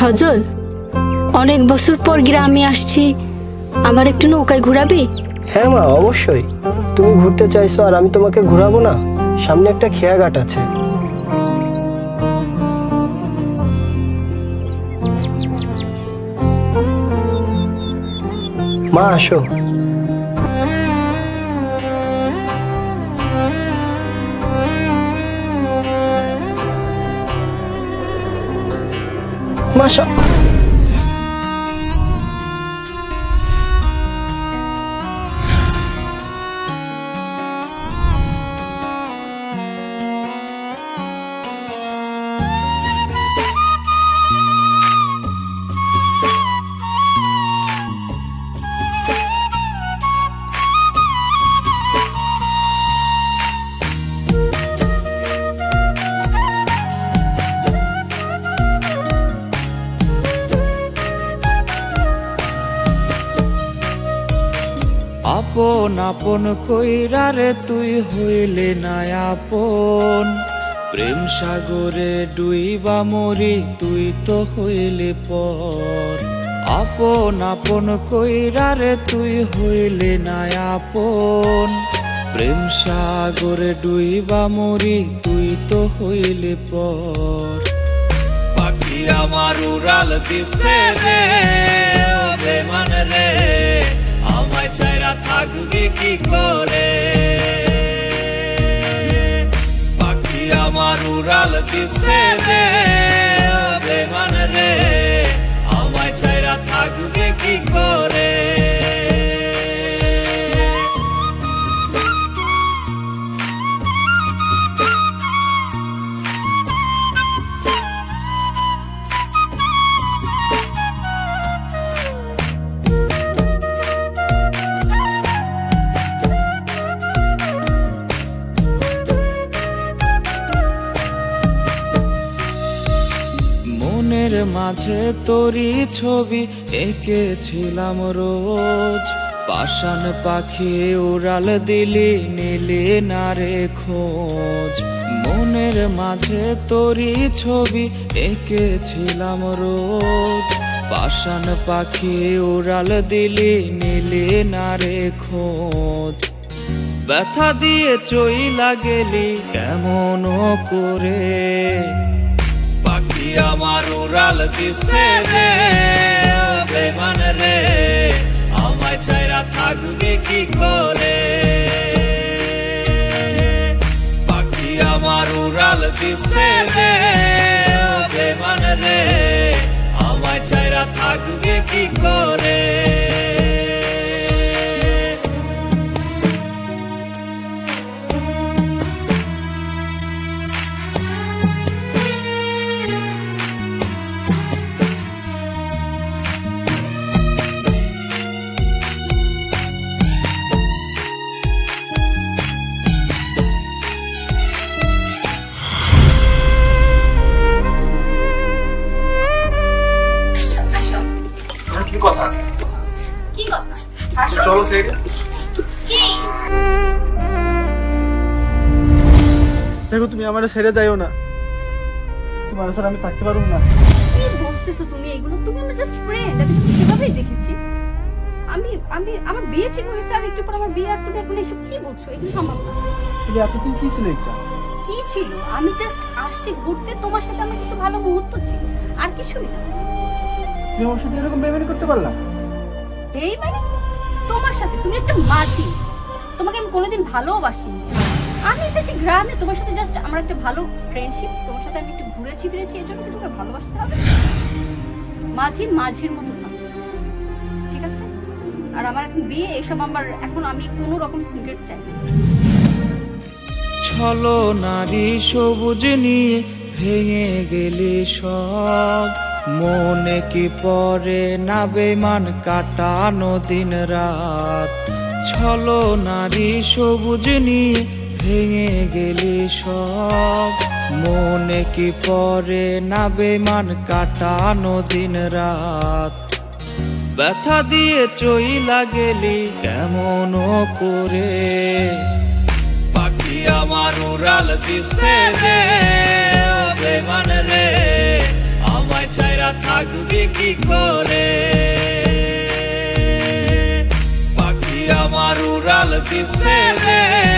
সজল, অনেক বছর পর গ্রামে আসছি, আমার একটু নৌকায় ঘোরাবি? হ্যাঁ মা, অবশ্যই। তুমি ঘুরতে চাইছো আর আমি তোমাকে ঘোরাবো না? সামনে একটা খেয়াঘাট আছে। মা আসো। মাশা আপন আপন কইরা রে তুই হইলে না আপন, প্রেম সাগরে ডুইবা মরি তুই তো হইলে পর। আপন আপন কইরা রে তুই হইলে না আপন, প্রেম সাগরে ডুইবা মরি তুই তো হইলে পর। পাখি আমার উড়াল দিছে রে বেমান রে, আমায় ছাইরা থাকবি কি করে? পাখি আমার উড়াল দিছে রে বেমান রে, আমায় ছাইরা থাকবি কি করে? মনের মাঝে তোরি ছবি এঁকেছিলাম রোজ, পাষাণ পাখি উড়াল দিলি নিলি না রে খোঁজ। মনের মাঝে তোরি ছবি এঁকেছিলাম রোজ, পাষাণ পাখি উড়াল দিলি নিলি না রে খোঁজ। ব্যথা দিয়ে চইলা গেলি কেমন করে, পাখি আমার উড়াল দিছে রে বেমান রে, আমায় ছাইরা থাকবি কি করে? পাখি আমার উড়াল দিছে রে বেমান রে, আমায় ছাইরা থাকবি কি করে? কি কথা আছে? কি কথা? চলো সাইডে। কি? দেখো তুমি আমার ছেড়ে যাইও না, তোমার সাথে আমি থাকতে পারবো না। কি বলতেছো তুমি এগুলো? তুমি আমার জাস্ট ফ্রেন্ড, আমি তোমাকে সেভাবেই দেখেছি। আমি আমি আমার বিয়ে ঠিক হয়ে গেছে আর একটু পর আমার বিয়ে, আর তুমি এখন এসব কি বলছো? এগুলো সম্ভব না। কিন্তু এতদিন কি ছিল এটা? কি ছিল? আমি জাস্ট আসছি ঘুরতে, তোমার সাথে আমার কিছু ভালো মুহূর্ত ছিল, আর কিছুই না। তুমি আমার সাথে এরকম বেমানি করতে পারলা? এই মানে তোমার সাথে? তুমি একটা মাঝি, তোমাকে আমি কোনোদিন ভালোবাসিনি। আমি এসেছি গ্রামে তোমার সাথে জাস্ট আমার একটা ভালো ফ্রেন্ডশিপ, তোমার সাথে আমি একটু ঘুরেছি ফিরেছি, এর জন্য কি তোমাকে ভালোবাসতে হবে? মাঝি মাঝির মতো থাকো, ঠিক আছে? আর আমার এখন বিয়ে, এসব আমার এখন, আমি কোনো রকম সিগারেট চাই না। ছলো নারী সবুজ নিয়ে ভেঙে গেলি সব, মনে কি পরে না বেমান কাটানো দিন রাত। ছলো নারী সবুজ নিয়ে ভেঙে গেলি সব, মনে কি পরে না বেমান কাটানো দিন রাত। ব্যথা দিয়ে চইলা গেলি কেমন করে, পাখি আমার উড়াল দিছে রে বেমান রে, আমায় ছাইরা ছাইরা থাকবি কি করে? পাখি আমার উড়াল দিছে রে।